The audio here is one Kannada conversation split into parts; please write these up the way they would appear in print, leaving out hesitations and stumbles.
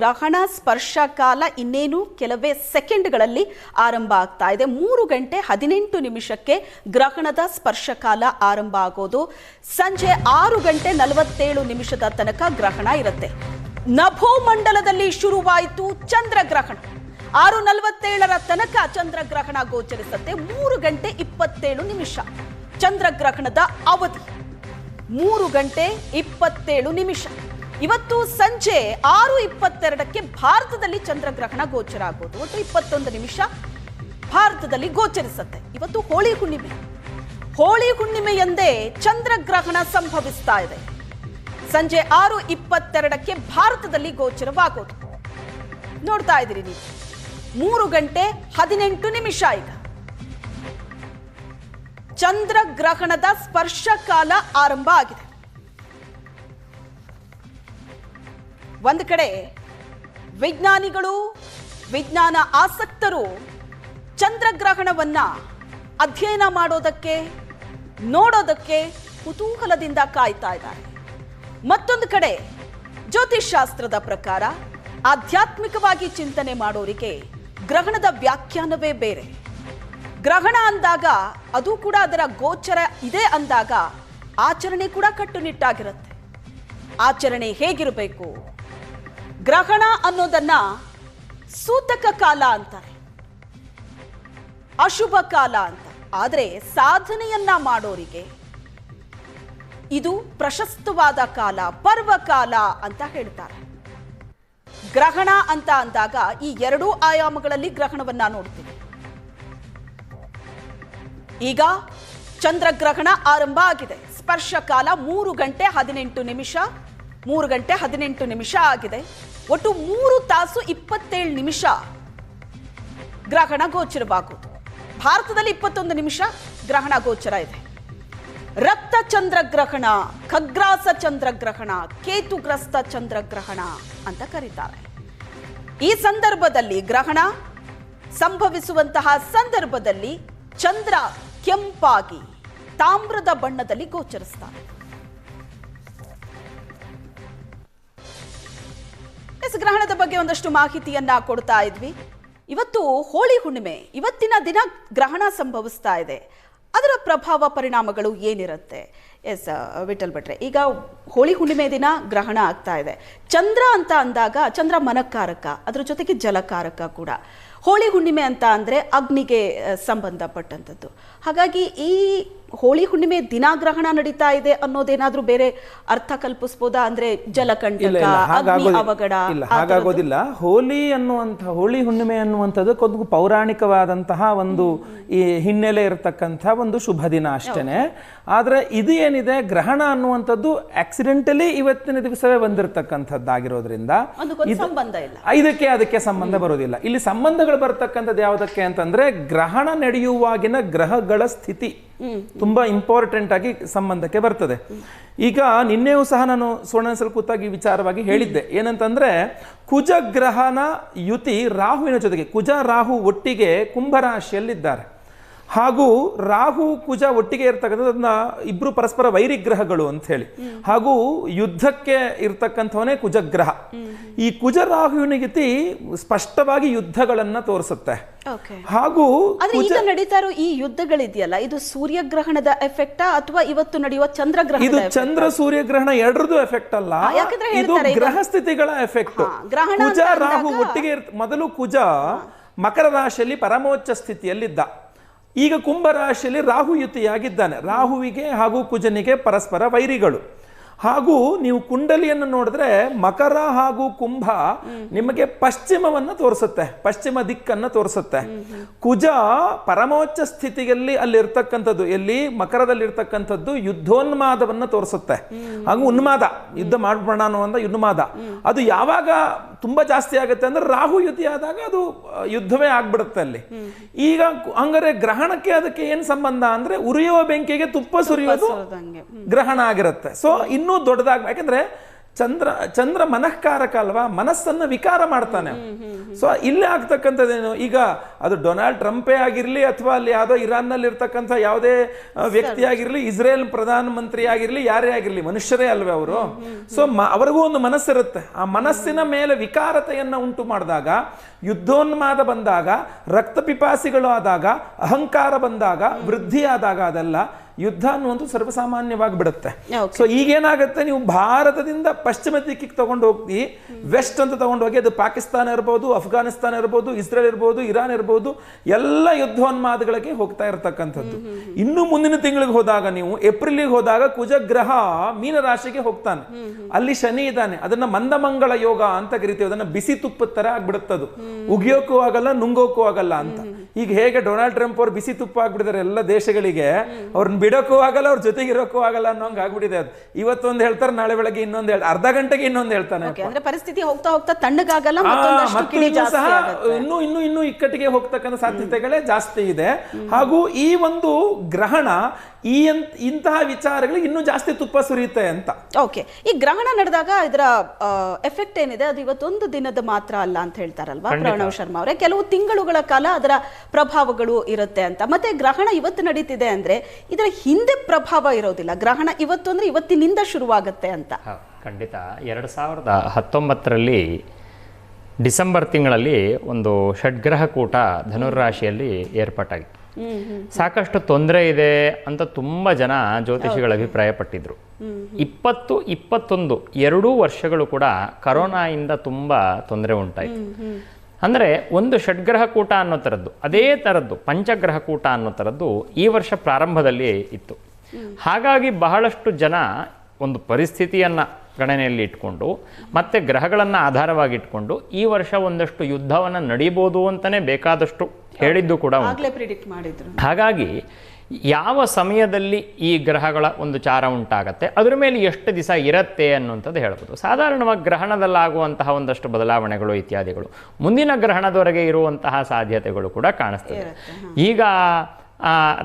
ಗ್ರಹಣ ಸ್ಪರ್ಶ ಕಾಲ ಇನ್ನೇನು ಕೆಲವೇ ಸೆಕೆಂಡ್ಗಳಲ್ಲಿ ಆರಂಭ ಆಗ್ತಾ ಇದೆ. 3:18 ಗ್ರಹಣದ ಸ್ಪರ್ಶ ಕಾಲ ಆರಂಭ ಆಗೋದು. ಸಂಜೆ 6:47 ತನಕ ಗ್ರಹಣ ಇರುತ್ತೆ. ನಭೋಮಂಡಲದಲ್ಲಿ ಶುರುವಾಯಿತು ಚಂದ್ರಗ್ರಹಣ. 6:47 ತನಕ ಚಂದ್ರಗ್ರಹಣ ಗೋಚರಿಸುತ್ತೆ. 3:27 ಚಂದ್ರಗ್ರಹಣದ ಅವಧಿ. 3:27. ಇವತ್ತು ಸಂಜೆ 6:22 ಭಾರತದಲ್ಲಿ ಚಂದ್ರಗ್ರಹಣ ಗೋಚರ ಆಗೋದು. ಒಟ್ಟು 21 ನಿಮಿಷ ಭಾರತದಲ್ಲಿ ಗೋಚರಿಸುತ್ತೆ. ಇವತ್ತು ಹೋಳಿ ಹುಣ್ಣಿಮೆ. ಹೋಳಿ ಹುಣ್ಣಿಮೆಯಂದೇ ಚಂದ್ರಗ್ರಹಣ ಸಂಭವಿಸ್ತಾ ಇದೆ. ಸಂಜೆ 6:22 ಭಾರತದಲ್ಲಿ ಗೋಚರವಾಗೋದು. ನೋಡ್ತಾ ಇದ್ದೀರಿ ನೀವು. 3:18 ಈಗ ಚಂದ್ರಗ್ರಹಣದ ಸ್ಪರ್ಶ ಕಾಲ ಆರಂಭ ಆಗಿದೆ. ಒಂದು ಕಡೆ ವಿಜ್ಞಾನಿಗಳು, ವಿಜ್ಞಾನ ಆಸಕ್ತರು ಚಂದ್ರಗ್ರಹಣವನ್ನ ಅಧ್ಯಯನ ಮಾಡೋದಕ್ಕೆ, ನೋಡೋದಕ್ಕೆ ಕುತೂಹಲದಿಂದ ಕಾಯ್ತಾ ಇದ್ದಾರೆ. ಮತ್ತೊಂದು ಕಡೆ ಜ್ಯೋತಿಷ್ಶಾಸ್ತ್ರದ ಪ್ರಕಾರ ಆಧ್ಯಾತ್ಮಿಕವಾಗಿ ಚಿಂತನೆ ಮಾಡೋರಿಗೆ ಗ್ರಹಣದ ವ್ಯಾಖ್ಯಾನವೇ ಬೇರೆ. ಗ್ರಹಣ ಅಂದಾಗ ಅದು ಕೂಡ ಅದರ ಗೋಚರ ಇದೆ ಅಂದಾಗ ಆಚರಣೆ ಕೂಡ ಕಟ್ಟುನಿಟ್ಟಾಗಿರುತ್ತೆ. ಆಚರಣೆ ಹೇಗಿರಬೇಕು? ಗ್ರಹಣ ಅನ್ನೋದನ್ನ ಸೂತಕ ಕಾಲ ಅಂತಾರೆ, ಅಶುಭ ಕಾಲ ಅಂತ. ಆದರೆ ಸಾಧನೆಯನ್ನ ಮಾಡೋರಿಗೆ ಇದು ಪ್ರಶಸ್ತವಾದ ಕಾಲ, ಪರ್ವಕಾಲ ಅಂತ ಹೇಳ್ತಾರೆ. ಗ್ರಹಣ ಅಂತ ಅಂದಾಗ ಈ ಎರಡೂ ಆಯಾಮಗಳಲ್ಲಿ ಗ್ರಹಣವನ್ನ ನೋಡ್ತೀವಿ. ಈಗ ಚಂದ್ರಗ್ರಹಣ ಆರಂಭ ಆಗಿದೆ. ಸ್ಪರ್ಶ ಕಾಲ 3:18. 3:18 ಆಗಿದೆ. ಒಟ್ಟು 3 ತಾಸು 27 ನಿಮಿಷ ಗ್ರಹಣ ಗೋಚರವಾಗುವುದು. ಭಾರತದಲ್ಲಿ 21 ನಿಮಿಷ ಗ್ರಹಣ ಗೋಚರ ಇದೆ. ರಕ್ತ ಚಂದ್ರಗ್ರಹಣ, ಖಗ್ರಾಸ ಚಂದ್ರಗ್ರಹಣ, ಕೇತುಗ್ರಸ್ತ ಚಂದ್ರಗ್ರಹಣ ಅಂತ ಕರೀತಾರೆ. ಈ ಸಂದರ್ಭದಲ್ಲಿ ಗ್ರಹಣ ಸಂಭವಿಸುವಂತಹ ಸಂದರ್ಭದಲ್ಲಿ ಚಂದ್ರ ಕೆಂಪಾಗಿ ತಾಮ್ರದ ಬಣ್ಣದಲ್ಲಿ ಗೋಚರಿಸ್ತಾನೆ. ಗ್ರಹಣದ ಬಗ್ಗೆ ಒಂದಷ್ಟು ಮಾಹಿತಿಯನ್ನ ಕೊಡ್ತಾ ಇದ್ವಿ. ಇವತ್ತು ಹೋಳಿ ಹುಣ್ಣಿಮೆ. ಇವತ್ತಿನ ದಿನ ಗ್ರಹಣ ಸಂಭವಿಸ್ತಾ ಇದೆ. ಅದರ ಪ್ರಭಾವ, ಪರಿಣಾಮಗಳು ಏನಿರುತ್ತೆ? ವಿಠಲ್ ಭಟ್ರೆ, ಈಗ ಹೋಳಿ ಹುಣ್ಣಿಮೆ ದಿನ ಗ್ರಹಣ ಆಗ್ತಾ ಇದೆ. ಚಂದ್ರ ಅಂತ ಅಂದಾಗ ಚಂದ್ರ ಮನಕಾರಕ, ಅದರ ಜೊತೆಗೆ ಜಲಕಾರಕ ಕೂಡ. ಹೋಳಿ ಹುಣ್ಣಿಮೆ ಅಂತ ಅಂದರೆ ಅಗ್ನಿಗೆ ಸಂಬಂಧಪಟ್ಟಂಥದ್ದು. ಹಾಗಾಗಿ ಈ ಹೋಳಿ ಹುಣ್ಣಿಮೆ ದಿನ ಗ್ರಹಣ ನಡೀತಾ ಇದೆ ಅನ್ನೋದೇನಾದ್ರೂ ಬೇರೆ ಅರ್ಥ ಕಲ್ಪಿಸಬಹುದಾ? ಅಂದ್ರೆ ಜಲಕಂಟಕ, ಅಗ್ನಿ ಅವಘಡ? ಇಲ್ಲ, ಹಾಗಾಗೋದಿಲ್ಲ. ಹೋಳಿ ಹುಣ್ಣಿಮೆ ಅನ್ನುವಂಥದ್ದು ಒಂದು ಪೌರಾಣಿಕವಾದಂತಹ ಒಂದು ಈ ಹಿನ್ನೆಲೆ ಇರತಕ್ಕಂಥ ಒಂದು ಶುಭ ದಿನ ಅಷ್ಟೇನೆ. ಆದ್ರೆ ಇದು ಏನಿದೆ, ಗ್ರಹಣ ಅನ್ನುವಂಥದ್ದು ಆಕ್ಸಿಡೆಂಟಲಿ ಇವತ್ತಿನ ದಿವಸವೇ ಬಂದಿರತಕ್ಕಂಥದ್ದಾಗಿರೋದ್ರಿಂದ ಅದಕ್ಕೆ ಸಂಬಂಧ ಬರೋದಿಲ್ಲ. ಇಲ್ಲಿ ಸಂಬಂಧಗಳು ಬರ್ತಕ್ಕಂಥದ್ದು ಯಾವುದಕ್ಕೆ ಅಂತಂದ್ರೆ, ಗ್ರಹಣ ನಡೆಯುವಾಗಿನ ಗ್ರಹಗಳ ಸ್ಥಿತಿ ತುಂಬಾ ಇಂಪಾರ್ಟೆಂಟ್ ಆಗಿ ಸಂಬಂಧಕ್ಕೆ ಬರ್ತದೆ. ಈಗ ನಿನ್ನೆಯೂ ಸಹ ನಾನು ಸುವರ್ಣಸಲ್ ಕೂತಾಗಿ ವಿಚಾರವಾಗಿ ಹೇಳಿದ್ದೆ. ಏನಂತಂದ್ರೆ, ಕುಜಗ್ರಹಣ ಯುತಿ ರಾಹುವಿನ ಜೊತೆಗೆ, ಕುಜ ರಾಹು ಒಟ್ಟಿಗೆ ಕುಂಭರಾಶಿಯಲ್ಲಿದ್ದಾರೆ. ಹಾಗೂ ರಾಹು ಕುಜ ಒಟ್ಟಿಗೆ ಇರ್ತಕ್ಕಂಥದ್ದನ್ನ ಇಬ್ರು ಪರಸ್ಪರ ವೈರಿಗ್ರಹಗಳು ಅಂತ ಹೇಳಿ. ಹಾಗೂ ಯುದ್ಧಕ್ಕೆ ಇರ್ತಕ್ಕಂಥವನೇ ಕುಜಗ್ರಹ. ಈ ಕುಜ ರಾಹುವಿನ ಯುತಿ ಸ್ಪಷ್ಟವಾಗಿ ಯುದ್ಧಗಳನ್ನ ತೋರಿಸುತ್ತೆ. ಹಾಗೂ ಈಗ ನಡೀತಾ ಇರೋ ಈ ಯುದ್ಧಗಳಿದೆಯಲ್ಲ, ಇದು ಸೂರ್ಯಗ್ರಹಣದ ಎಫೆಕ್ಟಾ ಅಥವಾ ಇವತ್ತು ನಡೆಯುವ ಚಂದ್ರಗ್ರಹಣ? ಇದು ಚಂದ್ರ ಸೂರ್ಯಗ್ರಹಣ ಎರಡರದು ಎಫೆಕ್ಟ್ ಅಲ್ಲ, ಇದು ಗ್ರಹ ಸ್ಥಿತಿಗಳ ಎಫೆಕ್ಟ್. ಕುಜ ರಾಹು ಒಟ್ಟಿಗೆ ಮೊದಲು ಕುಜ ಮಕರ ರಾಶಿಯಲ್ಲಿ ಪರಮೋಚ್ಚ ಸ್ಥಿತಿಯಲ್ಲಿದ್ದ. ಈಗ ಕುಂಭರಾಶಿಯಲ್ಲಿ ರಾಹು ಯುತಿಯಾಗಿದ್ದಾನೆ. ರಾಹುವಿಗೆ ಹಾಗೂ ಕುಜನಿಗೆ ಪರಸ್ಪರ ವೈರಿಗಳು. ಹಾಗೂ ನೀವು ಕುಂಡಲಿಯನ್ನು ನೋಡಿದ್ರೆ ಮಕರ ಹಾಗೂ ಕುಂಭ ನಿಮಗೆ ಪಶ್ಚಿಮವನ್ನು ತೋರಿಸುತ್ತೆ, ಪಶ್ಚಿಮ ದಿಕ್ಕನ್ನು ತೋರಿಸುತ್ತೆ. ಕುಜ ಪರಮೋಚ್ಚ ಸ್ಥಿತಿಯಲ್ಲಿ ಅಲ್ಲಿರ್ತಕ್ಕಂಥದ್ದು, ಎಲ್ಲಿ ಮಕರದಲ್ಲಿ ಇರ್ತಕ್ಕಂಥದ್ದು ಯುದ್ಧೋನ್ಮಾದವನ್ನು ತೋರಿಸುತ್ತೆ. ಹಾಗೂ ಉನ್ಮಾದ, ಯುದ್ಧ ಮಾಡ್ಬೋಣ ಅನ್ನುವಂಥ ಉನ್ಮಾದ. ಅದು ಯಾವಾಗ ತುಂಬಾ ಜಾಸ್ತಿ ಆಗುತ್ತೆ ಅಂದ್ರೆ ರಾಹು ಯುತಿ ಆದಾಗ ಅದು ಯುದ್ಧವೇ ಆಗ್ಬಿಡುತ್ತೆ ಅಲ್ಲಿ. ಈಗ ಹಂಗಾರೆ ಗ್ರಹಣಕ್ಕೆ ಅದಕ್ಕೆ ಏನ್ ಸಂಬಂಧ ಅಂದ್ರೆ, ಉರಿಯುವ ಬೆಂಕಿಗೆ ತುಪ್ಪ ಸುರಿಯೋದು ಗ್ರಹಣ ಆಗಿರುತ್ತೆ. ಸೊ ಇನ್ನೂ ದೊಡ್ಡದಾಗ, ಯಾಕಂದ್ರೆ ಚಂದ್ರ ಮನಃಕಾರಕ ಅಲ್ವಾ, ಮನಸ್ಸನ್ನ ವಿಕಾರ ಮಾಡ್ತಾನೆ. ಸೊ ಇಲ್ಲಿ ಆಗ್ತಕ್ಕಂಥದ್ದೇನು, ಈಗ ಅದು ಡೊನಾಲ್ಡ್ ಟ್ರಂಪೇ ಆಗಿರ್ಲಿ ಅಥವಾ ಅಲ್ಲಿ ಯಾವುದೋ ಇರಾನ್ನಲ್ಲಿ ಇರ್ತಕ್ಕಂಥ ಯಾವುದೇ ವ್ಯಕ್ತಿ ಆಗಿರ್ಲಿ, ಇಸ್ರೇಲ್ ಪ್ರಧಾನ ಮಂತ್ರಿ ಆಗಿರ್ಲಿ, ಯಾರೇ ಆಗಿರ್ಲಿ, ಮನುಷ್ಯರೇ ಅಲ್ವೇ ಅವರು. ಸೊ ಅವರಿಗೂ ಒಂದು ಮನಸ್ಸಿರುತ್ತೆ. ಆ ಮನಸ್ಸಿನ ಮೇಲೆ ವಿಕಾರತೆಯನ್ನ ಉಂಟು ಮಾಡಿದಾಗ, ಯುದ್ಧೋನ್ಮಾದ ಬಂದಾಗ, ರಕ್ತ ಪಿಪಾಸಿಗಳು ಆದಾಗ, ಅಹಂಕಾರ ಬಂದಾಗ, ವೃದ್ಧಿ ಆದಾಗ, ಅದೆಲ್ಲ ಯುದ್ಧ ಅನ್ನುವಂಥ ಸರ್ವಸಾಮಾನ್ಯವಾಗಿ ಬಿಡುತ್ತೆ. ಸೊ ಈಗೇನಾಗುತ್ತೆ, ನೀವು ಭಾರತದಿಂದ ಪಶ್ಚಿಮ ದಿಕ್ಕಿಗೆ ತಗೊಂಡು ಹೋಗಿ ವೆಸ್ಟ್ ಅಂತ ತಗೊಂಡು ಹೋಗಿ, ಅದು ಪಾಕಿಸ್ತಾನ ಇರ್ಬೋದು, ಅಫ್ಘಾನಿಸ್ತಾನ ಇರ್ಬೋದು, ಇಸ್ರೇಲ್ ಇರ್ಬೋದು, ಇರಾನ್ ಇರ್ಬೋದು, ಎಲ್ಲ ಯುದ್ಧೋನ್ಮಾದಗಳಿಗೆ ಹೋಗ್ತಾ ಇರತಕ್ಕಂಥದ್ದು. ಇನ್ನು ಮುಂದಿನ ತಿಂಗಳಿಗೆ ಹೋದಾಗ, ನೀವು ಏಪ್ರಿಲ್ಗೆ ಹೋದಾಗ, ಕುಜಗ್ರಹ ಮೀನರಾಶಿಗೆ ಹೋಗ್ತಾನೆ. ಅಲ್ಲಿ ಶನಿ ಇದ್ದಾನೆ. ಅದನ್ನ ಮಂದಮಂಗಳ ಯೋಗ ಅಂತ ಕರಿತೀವಿ. ಅದನ್ನ ಬಿಸಿ ತುಪ್ಪದ ತರ ಆಗ್ಬಿಡುತ್ತದು. ಉಗಿಯೋಕ್ಕೂ ಆಗಲ್ಲ, ನುಂಗೋಕ್ಕೂ ಆಗಲ್ಲ ಅಂತ. ಈಗ ಹೇಗೆ ಡೊನಾಲ್ಡ್ ಟ್ರಂಪ್ ಅವ್ರು ಬಿಸಿ ತುಪ್ಪ ಆಗ್ಬಿಟ್ಟಿದ್ದಾರೆ ಎಲ್ಲ ದೇಶಗಳಿಗೆ, ಅವ್ರನ್ನ ಬಿಡೋಕ್ಕೂ ಆಗಲ್ಲ, ಅವ್ರ ಜೊತೆಗೆ ಇರೋಕ್ಕೂ ಆಗಲ್ಲ ಅನ್ನೋಂಗ್ ಆಗ್ಬಿಟ್ಟಿದೆ. ಅದು ಇವತ್ತೊಂದು ಹೇಳ್ತಾರೆ, ನಾಳೆ ಬೆಳಗ್ಗೆ ಇನ್ನೊಂದು ಅರ್ಧ ಗಂಟೆಗೆ ಇನ್ನೊಂದು ಹೇಳ್ತಾನೆ. ಅಂದ್ರೆ ಪರಿಸ್ಥಿತಿ ಹೋಗ್ತಾ ಹೋಗ್ತಾ ತಣ್ಣಗಾಗಲ್ಲ, ಸಹ ಇನ್ನು ಇಕ್ಕಟ್ಟಿಗೆ ಹೋಗ್ತಕ್ಕಂಥ ಸಾಧ್ಯತೆಗಳೇ ಜಾಸ್ತಿ ಇದೆ. ಹಾಗೂ ಈ ಒಂದು ಗ್ರಹಣ ಇಂತಹ ವಿಚಾರಗಳಿಗೆ ಇನ್ನೂ ಜಾಸ್ತಿ ತುಪ್ಪ ಸುರಿಯುತ್ತೆ ಅಂತ. ಓಕೆ, ಈ ಗ್ರಹಣ ನಡೆದಾಗ ಇದರ ಎಫೆಕ್ಟ್ ಏನಿದೆ ಅದು ಇವತ್ತೊಂದು ದಿನದ ಮಾತ್ರ ಅಲ್ಲ ಅಂತ ಹೇಳ್ತಾರಲ್ವಾ ಪ್ರಣವ್ ಶರ್ಮಾ ಅವರೇ, ಕೆಲವು ತಿಂಗಳುಗಳ ಕಾಲ ಅದರ ಪ್ರಭಾವಗಳು ಇರುತ್ತೆ ಅಂತ. ಮತ್ತೆ ಗ್ರಹಣ ಇವತ್ತು ನಡೀತಿದೆ ಅಂದ್ರೆ ಇದರ ಹಿಂದೆ ಪ್ರಭಾವ ಇರೋದಿಲ್ಲ. ಗ್ರಹಣ ಇವತ್ತು ಅಂದ್ರೆ ಇವತ್ತಿನಿಂದ ಶುರುವಾಗುತ್ತೆ ಅಂತ. ಖಂಡಿತ. 2019ರಲ್ಲಿ ಡಿಸೆಂಬರ್ ತಿಂಗಳಲ್ಲಿ ಒಂದು ಷಡ್ಗ್ರಹ ಕೂಟ ಧನುರಾಶಿಯಲ್ಲಿ ಏರ್ಪಾಟಾಗಿತ್ತು. ಸಾಕಷ್ಟು ತೊಂದರೆ ಇದೆ ಅಂತ ತುಂಬಾ ಜನ ಜ್ಯೋತಿಷಿಗಳ ಅಭಿಪ್ರಾಯ ಪಟ್ಟಿದ್ರು. 20-21 2 ವರ್ಷಗಳು ಕೂಡ ಕರೋನಾಯಿಂದ ತುಂಬಾ ತೊಂದರೆ ಉಂಟಾಯಿತು. ಅಂದರೆ ಒಂದು ಷಡ್ಗ್ರಹ ಕೂಟ ಅನ್ನೋ ಥರದ್ದು, ಅದೇ ಥರದ್ದು ಪಂಚಗ್ರಹ ಕೂಟ ಅನ್ನೋ ಥರದ್ದು ಈ ವರ್ಷ ಪ್ರಾರಂಭದಲ್ಲಿ ಇತ್ತು. ಹಾಗಾಗಿ ಬಹಳಷ್ಟು ಜನ ಒಂದು ಪರಿಸ್ಥಿತಿಯನ್ನು ಗಣನೆಯಲ್ಲಿ ಇಟ್ಕೊಂಡು ಮತ್ತೆ ಗ್ರಹಗಳನ್ನು ಆಧಾರವಾಗಿ ಇಟ್ಕೊಂಡು ಈ ವರ್ಷ ಒಂದಷ್ಟು ಯುದ್ಧವನ್ನು ನಡೀಬೋದು ಅಂತಲೇ ಬೇಕಾದಷ್ಟು ಹೇಳಿದ್ದು ಕೂಡ ಉಂಟು. ಹಾಗಾಗಿ ಯಾವ ಸಮಯದಲ್ಲಿ ಈ ಗ್ರಹಗಳ ಒಂದು ಚಾರ ಉಂಟಾಗತ್ತೆ, ಅದ್ರ ಮೇಲೆ ಎಷ್ಟು ದಿವಸ ಇರುತ್ತೆ ಅನ್ನುವಂಥದ್ದು ಹೇಳ್ಬೋದು. ಸಾಧಾರಣವಾಗಿ ಗ್ರಹಣದಲ್ಲಾಗುವಂತಹ ಒಂದಷ್ಟು ಬದಲಾವಣೆಗಳು ಇತ್ಯಾದಿಗಳು ಮುಂದಿನ ಗ್ರಹಣದವರೆಗೆ ಇರುವಂತಹ ಸಾಧ್ಯತೆಗಳು ಕೂಡ ಕಾಣಿಸ್ತದೆ. ಈಗ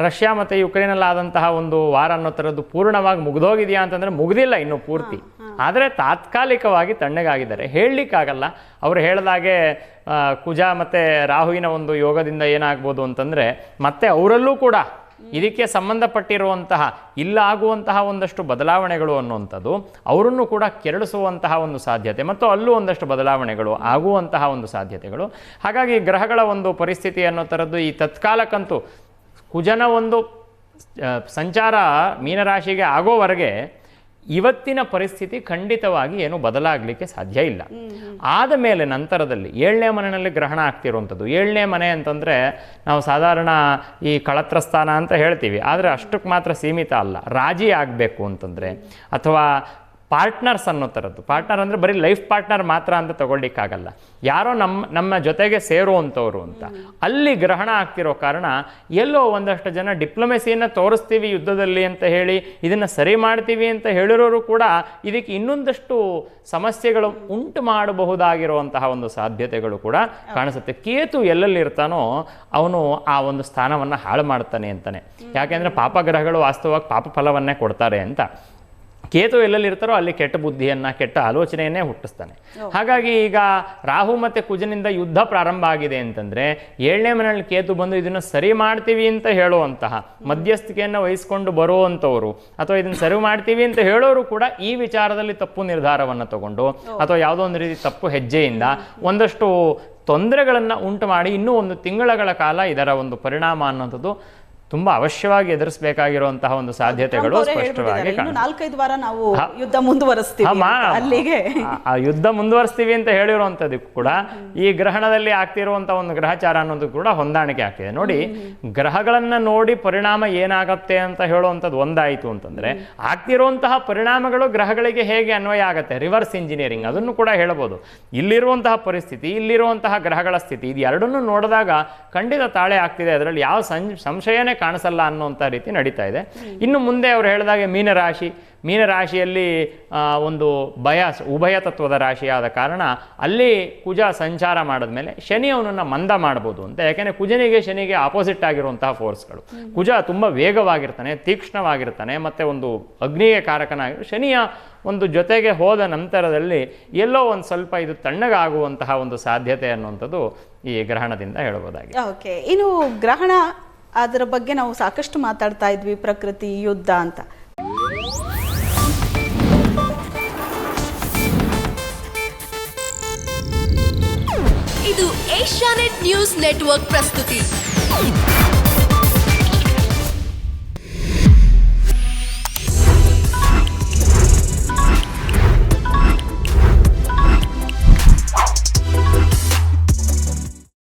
ರಷ್ಯಾ ಮತ್ತು ಯುಕ್ರೇನಲ್ಲಾದಂತಹ ಒಂದು ವಾರ ಅನ್ನೋ ಥರದ್ದು ಪೂರ್ಣವಾಗಿ ಮುಗಿದೋಗಿದೆಯಾ ಅಂತಂದರೆ ಮುಗಿದಿಲ್ಲ ಇನ್ನೂ ಪೂರ್ತಿ. ಆದರೆ ತಾತ್ಕಾಲಿಕವಾಗಿ ತಣ್ಣಗಾಗಿದ್ದಾರೆ, ಹೇಳಲಿಕ್ಕಾಗಲ್ಲ. ಅವರು ಹೇಳಿದಾಗೆ ಕುಜ ಮತ್ತು ರಾಹುವಿನ ಒಂದು ಯೋಗದಿಂದ ಏನಾಗ್ಬೋದು ಅಂತಂದರೆ ಮತ್ತೆ ಅವರಲ್ಲೂ ಕೂಡ ಇದಕ್ಕೆ ಸಂಬಂಧಪಟ್ಟಿರುವಂತಹ ಇಲ್ಲಾಗುವಂತಹ ಒಂದಷ್ಟು ಬದಲಾವಣೆಗಳು ಅನ್ನುವಂಥದ್ದು ಅವರನ್ನು ಕೂಡ ಕೆರಳಿಸುವಂತಹ ಒಂದು ಸಾಧ್ಯತೆ ಮತ್ತು ಅಲ್ಲೂ ಒಂದಷ್ಟು ಬದಲಾವಣೆಗಳು ಆಗುವಂತಹ ಒಂದು ಸಾಧ್ಯತೆಗಳು. ಹಾಗಾಗಿ ಗ್ರಹಗಳ ಒಂದು ಪರಿಸ್ಥಿತಿ ಅನ್ನೋ ಥರದ್ದು ಈ ತತ್ಕಾಲಕ್ಕಂತೂ ಕುಜನ ಒಂದು ಸಂಚಾರ ಮೀನರಾಶಿಗೆ ಆಗೋವರೆಗೆ ಇವತ್ತಿನ ಪರಿಸ್ಥಿತಿ ಖಂಡಿತವಾಗಿ ಏನು ಬದಲಾಗಲಿಕ್ಕೆ ಸಾಧ್ಯ ಇಲ್ಲ. ಆದ ಮೇಲೆ ನಂತರದಲ್ಲಿ 7ನೇ ಮನೆಯಲ್ಲಿ ಗ್ರಹಣ ಆಗ್ತಿರುವಂಥದ್ದು. 7ನೇ ಮನೆ ಅಂತಂದರೆ ನಾವು ಸಾಧಾರಣ ಈ ಕಳತ್ರ ಸ್ಥಾನ ಅಂತ ಹೇಳ್ತೀವಿ, ಆದರೆ ಅಷ್ಟಕ್ಕೆ ಮಾತ್ರ ಸೀಮಿತ ಅಲ್ಲ. ರಾಜಿ ಆಗಬೇಕು ಅಂತಂದರೆ ಅಥವಾ ಪಾರ್ಟ್ನರ್ಸ್ ಅನ್ನೋ ಥರದ್ದು, ಪಾರ್ಟ್ನರ್ ಅಂದರೆ ಬರೀ ಲೈಫ್ ಪಾರ್ಟ್ನರ್ ಮಾತ್ರ ಅಂತ ತಗೊಳ್ಳಿಕ್ಕಾಗಲ್ಲ, ಯಾರೋ ನಮ್ಮ ಜೊತೆಗೆ ಸೇರುವಂಥವ್ರು ಅಂತ. ಅಲ್ಲಿ ಗ್ರಹಣ ಆಗ್ತಿರೋ ಕಾರಣ ಎಲ್ಲೋ ಒಂದಷ್ಟು ಜನ ಡಿಪ್ಲೊಮೆಸಿಯನ್ನು ತೋರಿಸ್ತೀವಿ ಯುದ್ಧದಲ್ಲಿ ಅಂತ ಹೇಳಿ ಇದನ್ನು ಸರಿ ಮಾಡ್ತೀವಿ ಅಂತ ಹೇಳಿರೋರು ಕೂಡ ಇದಕ್ಕೆ ಇನ್ನೊಂದಷ್ಟು ಸಮಸ್ಯೆಗಳು ಉಂಟು ಮಾಡಬಹುದಾಗಿರುವಂತಹ ಒಂದು ಸಾಧ್ಯತೆಗಳು ಕೂಡ ಕಾಣಿಸುತ್ತೆ. ಕೇತು ಎಲ್ಲೆಲ್ಲಿರ್ತಾನೋ ಅವನು ಆ ಒಂದು ಸ್ಥಾನವನ್ನು ಹಾಳು ಮಾಡ್ತಾನೆ ಅಂತಾನೆ. ಯಾಕೆಂದರೆ ಪಾಪಗ್ರಹಗಳು ವಾಸ್ತವವಾಗಿ ಪಾಪ ಫಲವನ್ನೇ ಕೊಡ್ತಾರೆ ಅಂತ. ಕೇತು ಎಲ್ಲೆಲ್ಲಿರ್ತಾರೋ ಅಲ್ಲಿ ಕೆಟ್ಟ ಬುದ್ಧಿಯನ್ನು ಕೆಟ್ಟ ಆಲೋಚನೆಯನ್ನೇ ಹುಟ್ಟಿಸ್ತಾನೆ. ಹಾಗಾಗಿ ಈಗ ರಾಹು ಮತ್ತು ಕುಜನಿಂದ ಯುದ್ಧ ಪ್ರಾರಂಭ ಆಗಿದೆ ಅಂತಂದರೆ 7ನೇ ಮನೆಯಲ್ಲಿ ಕೇತು ಬಂದು ಇದನ್ನು ಸರಿ ಮಾಡ್ತೀವಿ ಅಂತ ಹೇಳುವಂತಹ ಮಧ್ಯಸ್ಥಿಕೆಯನ್ನು ವಹಿಸ್ಕೊಂಡು ಬರುವಂಥವ್ರು ಅಥವಾ ಇದನ್ನು ಸರಿ ಮಾಡ್ತೀವಿ ಅಂತ ಹೇಳೋರು ಕೂಡ ಈ ವಿಚಾರದಲ್ಲಿ ತಪ್ಪು ನಿರ್ಧಾರವನ್ನು ತಗೊಂಡು ಅಥವಾ ಯಾವುದೋ ಒಂದು ರೀತಿ ತಪ್ಪು ಹೆಜ್ಜೆಯಿಂದ ಒಂದಷ್ಟು ತೊಂದರೆಗಳನ್ನು ಉಂಟು ಮಾಡಿ ಇನ್ನೂ 1 ತಿಂಗಳ ಕಾಲ ಇದರ ಒಂದು ಪರಿಣಾಮ ಅನ್ನೋಂಥದ್ದು ತುಂಬಾ ಅವಶ್ಯವಾಗಿ ಎದುರಿಸಬೇಕಾಗಿರುವಂತಹ ಒಂದು ಸಾಧ್ಯತೆಗಳು ಸ್ಪಷ್ಟವಾಗಿ 4-5 ವಾರ ನಾವು ಯುದ್ಧ ಮುಂದುವರಿಸ್ತೀವಿ ಅಲ್ಲಿಗೆ ಆ ಯುದ್ಧ ಮುಂದುವರಿಸ್ತೀವಿ ಅಂತ ಹೇಳಿರುವಂಥದ್ದಕ್ಕೂ ಕೂಡ ಈ ಗ್ರಹಣದಲ್ಲಿ ಆಗ್ತಿರುವಂತಹ ಒಂದು ಗ್ರಹಚಾರ ಅನ್ನೋದು ಕೂಡ ಹೊಂದಾಣಿಕೆ ಆಗ್ತಿದೆ. ನೋಡಿ, ಗ್ರಹಗಳನ್ನ ನೋಡಿ ಪರಿಣಾಮ ಏನಾಗತ್ತೆ ಅಂತ ಹೇಳುವಂಥದ್ದು ಒಂದಾಯಿತು ಅಂತಂದ್ರೆ ಆಗ್ತಿರುವಂತಹ ಪರಿಣಾಮಗಳು ಗ್ರಹಗಳಿಗೆ ಹೇಗೆ ಅನ್ವಯ ಆಗತ್ತೆ, ರಿವರ್ಸ್ ಇಂಜಿನಿಯರಿಂಗ್ ಅದನ್ನು ಕೂಡ ಹೇಳಬಹುದು. ಇಲ್ಲಿರುವಂತಹ ಪರಿಸ್ಥಿತಿ, ಇಲ್ಲಿರುವಂತಹ ಗ್ರಹಗಳ ಸ್ಥಿತಿ, ಇದು ಎರಡನ್ನೂ ನೋಡಿದಾಗ ಖಂಡಿತ ತಾಳೆ ಆಗ್ತಿದೆ, ಅದರಲ್ಲಿ ಯಾವ ಸಂಶಯನೇ ಕಾಣಿಸಲ್ಲ ಅನ್ನುವಂಥ ರೀತಿ ನಡೀತಾ ಇದೆ. ಇನ್ನು ಮುಂದೆ ಅವರು ಹೇಳಿದಾಗೆ ಮೀನರಾಶಿಯಲ್ಲಿ ಒಂದು ಉಭಯ ತತ್ವದ ರಾಶಿಯಾದ ಕಾರಣ ಅಲ್ಲಿ ಕುಜ ಸಂಚಾರ ಮಾಡಿದ್ಮೇಲೆ ಶನಿ ಅವನನ್ನು ಮಂದ ಮಾಡ್ಬೋದು ಅಂತ. ಯಾಕೆಂದರೆ ಕುಜನಿಗೆ ಶನಿಗೆ ಆಪೋಸಿಟ್ ಆಗಿರುವಂತಹ ಫೋರ್ಸ್ಗಳು. ಕುಜ ತುಂಬ ವೇಗವಾಗಿರ್ತಾನೆ, ತೀಕ್ಷ್ಣವಾಗಿರ್ತಾನೆ, ಮತ್ತು ಒಂದು ಅಗ್ನಿಗೆ ಕಾರಕನಾಗಿರೋ ಶನಿಯ ಒಂದು ಜೊತೆಗೆ ಹೋದ ನಂತರದಲ್ಲಿ ಎಲ್ಲೋ ಒಂದು ಸ್ವಲ್ಪ ಇದು ತಣ್ಣಗಾಗುವಂತಹ ಒಂದು ಸಾಧ್ಯತೆ ಅನ್ನುವಂಥದ್ದು ಈ ಗ್ರಹಣದಿಂದ ಹೇಳ್ಬೋದಾಗಿದೆ. ಓಕೆ, ಇನ್ನು ಗ್ರಹಣ ಅದರ ಬಗ್ಗೆ ನಾವು ಸಾಕಷ್ಟು ಮಾತಾಡ್ತಾ ಇದ್ವಿ, ಪ್ರಕೃತಿ ಯುದ್ಧ ಅಂತ. ಇದು ಏಷ್ಯಾನೆಟ್ ನ್ಯೂಸ್ ನೆಟ್ವರ್ಕ್ ಪ್ರಸ್ತುತಿ.